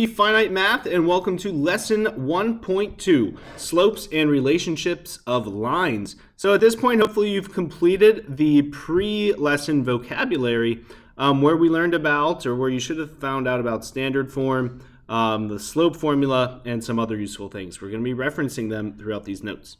CP Finite Math, and welcome to Lesson 1.2, Slopes and Relationships of Lines. So at this point, hopefully you've completed the pre-lesson vocabulary where we learned about, or where you should have found out about standard form, the slope formula, and some other useful things. We're going to be referencing them throughout these notes.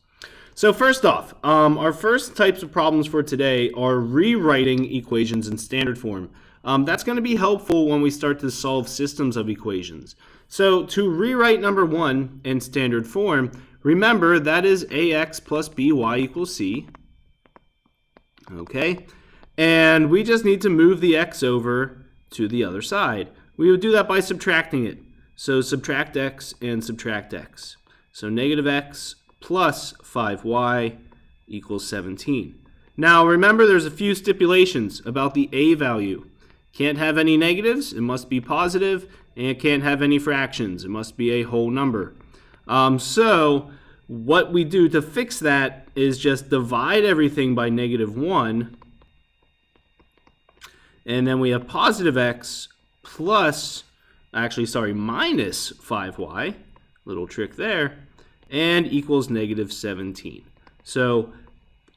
So first off, our first types of problems for today are rewriting equations in standard form. That's going to be helpful when we start to solve systems of equations. So to rewrite number 1 in standard form, remember that is ax plus by equals c. Okay, and we just need to move the x over to the other side. We would do that by subtracting it. So subtract x and subtract x. So negative x plus 5y equals 17. Now remember, there's a few stipulations about the a value. Can't have any negatives, it must be positive, and it can't have any fractions, it must be a whole number. So what we do to fix that is just divide everything by negative 1, and then we have positive x plus, minus 5y, little trick there, and equals negative 17. So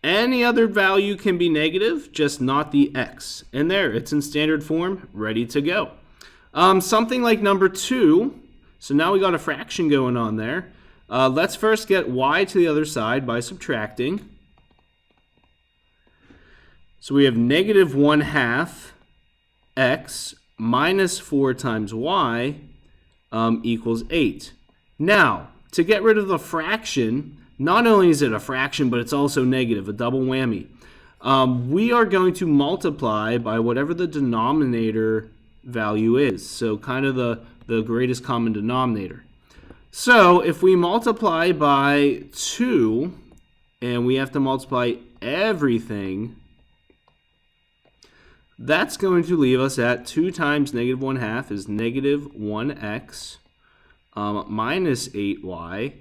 any other value can be negative, just not the x. And there, it's in standard form, ready to go. Something like number 2. So now we got a fraction going on there. Let's first get y to the other side by subtracting. So we have negative 1/2 x minus 4 times y equals 8. Now, to get rid of the fraction, not only is it a fraction, but it's also negative, a double whammy. We are going to multiply by whatever the denominator value is. So kind of the greatest common denominator. So if we multiply by 2, and we have to multiply everything, that's going to leave us at 2 times negative 1/2 is negative 1x minus 8y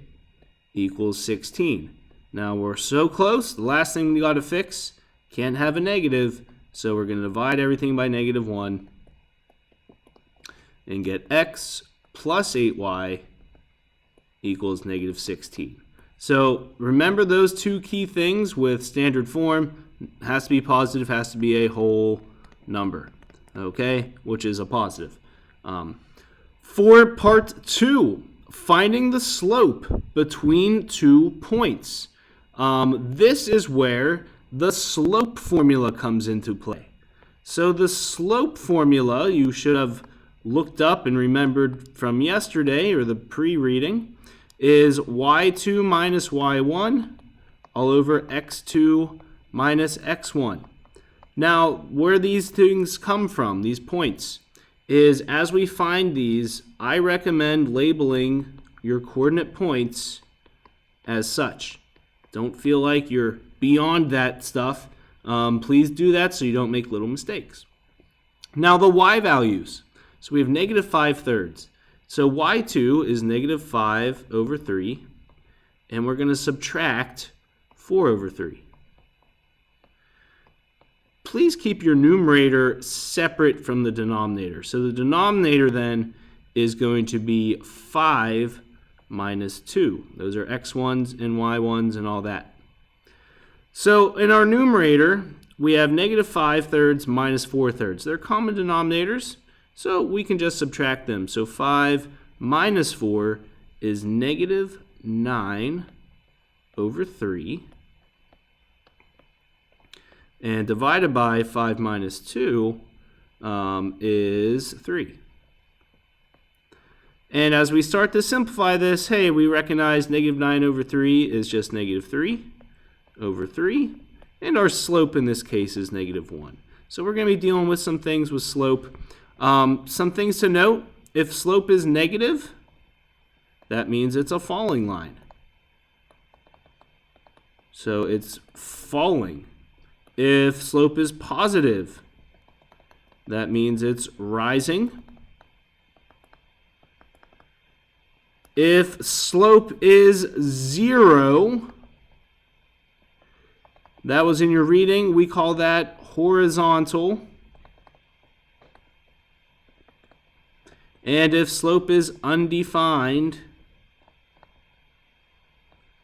equals 16. Now we're so close. The last thing we got to fix, can't have a negative, so we're going to divide everything by negative 1 and get x plus 8y equals negative 16. So remember those two key things with standard form. Has to be positive, has to be a whole number, okay, which is a positive. For part 2, finding the slope between 2 points. This is where the slope formula comes into play. So the slope formula you should have looked up and remembered from yesterday or the pre-reading is y2 minus y1 all over x2 minus x1. Now, where these things come from, these points, is as we find these, I recommend labeling your coordinate points as such. Don't feel like you're beyond that stuff. Please do that so you don't make little mistakes. Now the y values. So we have negative 5/3. So y2 is negative 5 over 3, and we're going to subtract 4 over 3. Please keep your numerator separate from the denominator. So the denominator then is going to be 5 minus 2. Those are x1s and y1s and all that. So in our numerator, we have negative 5/3 minus 4/3. They're common denominators, so we can just subtract them. So 5 minus 4 is negative 9 over 3. And divided by 5 minus 2 is 3. And as we start to simplify this, hey, we recognize negative 9 over 3 is just negative 3 over 3. And our slope in this case is negative 1. So we're going to be dealing with some things with slope. Some things to note, if slope is negative, that means it's a falling line. So it's falling. If slope is positive, that means it's rising. If slope is 0, that was in your reading, we call that horizontal. And if slope is undefined,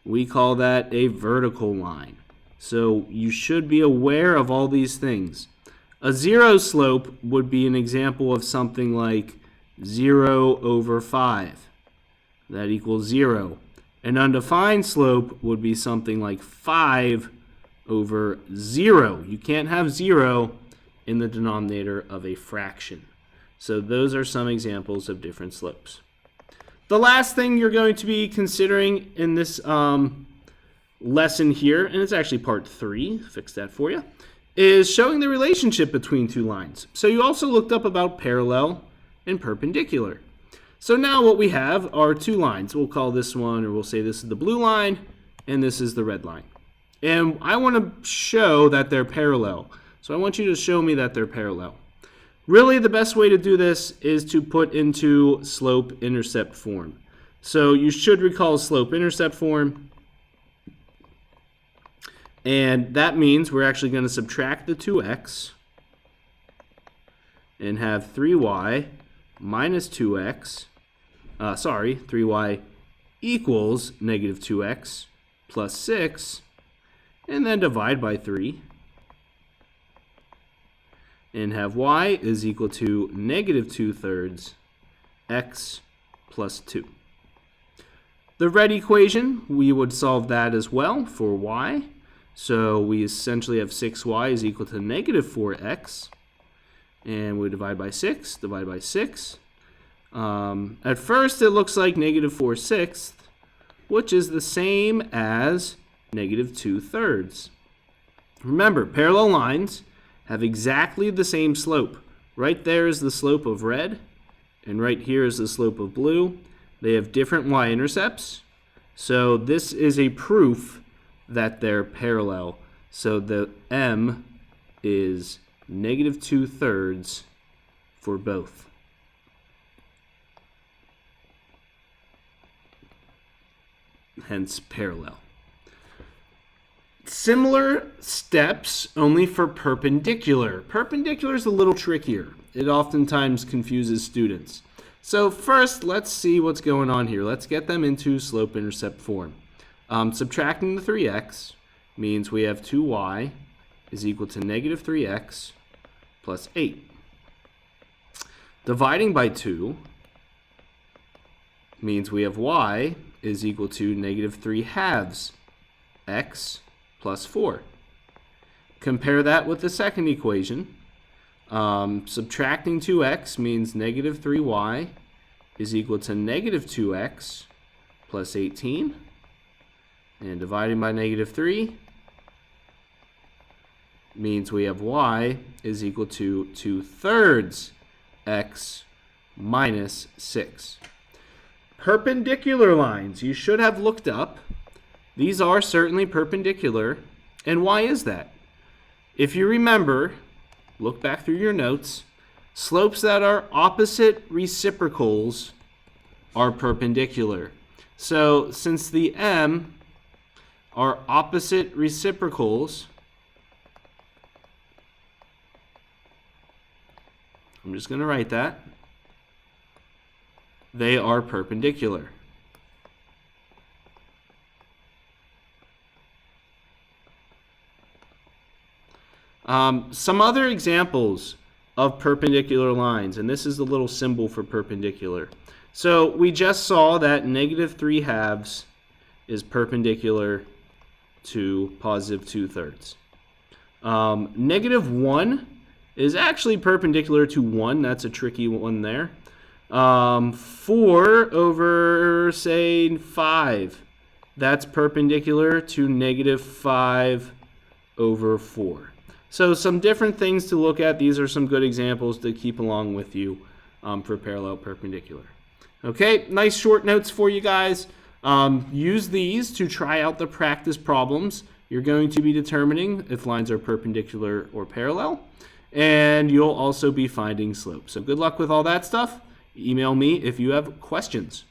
we call that a vertical line. So you should be aware of all these things. A zero slope would be an example of something like 0 over 5. That equals 0. An undefined slope would be something like 5 over 0. You can't have 0 in the denominator of a fraction. So those are some examples of different slopes. The last thing you're going to be considering in this lesson here, and it's actually part 3, fix that for you, is showing the relationship between two lines. So you also looked up about parallel and perpendicular. So now what we have are two lines. We'll call this one, or we'll say this is the blue line, and this is the red line. And I want to show that they're parallel. So I want you to show me that they're parallel. Really, the best way to do this is to put into slope-intercept form. So you should recall slope-intercept form. And that means we're actually going to subtract the 2x and have 3y minus 2x, 3y equals negative 2x plus 6, and then divide by 3. And have y is equal to negative 2/3 x plus 2. The red equation, we would solve that as well for y. So we essentially have 6y is equal to negative 4x. And we divide by 6, divide by 6. At first it looks like negative 4/6, which is the same as negative 2/3. Remember, parallel lines have exactly the same slope. Right there is the slope of red, and right here is the slope of blue. They have different y-intercepts, so this is a proof that they're parallel. So the m is negative 2/3 for both. Hence parallel. Similar steps, only for perpendicular. Perpendicular is a little trickier. It oftentimes confuses students. So first, let's see what's going on here. Let's get them into slope-intercept form. Subtracting the 3x means we have 2y is equal to negative 3x plus 8. Dividing by 2 means we have y is equal to negative 3/2 x plus 4. Compare that with the second equation. Subtracting 2x means negative 3y is equal to negative 2x plus 18. And dividing by negative 3 means we have y is equal to 2/3 x minus 6. Perpendicular lines, you should have looked up. These are certainly perpendicular. And why is that? If you remember, look back through your notes, slopes that are opposite reciprocals are perpendicular. So since the m are opposite reciprocals, I'm just going to write that, they are perpendicular. Some other examples of perpendicular lines, and this is the little symbol for perpendicular. So we just saw that negative 3/2 is perpendicular to positive 2/3. Negative 1 is actually perpendicular to 1. That's a tricky one there. 4 over, say, 5. That's perpendicular to negative 5 over 4. So some different things to look at. These are some good examples to keep along with you for parallel perpendicular. Okay, nice short notes for you guys. Use these to try out the practice problems. You're going to be determining if lines are perpendicular or parallel, and you'll also be finding slopes. So good luck with all that stuff. Email me if you have questions.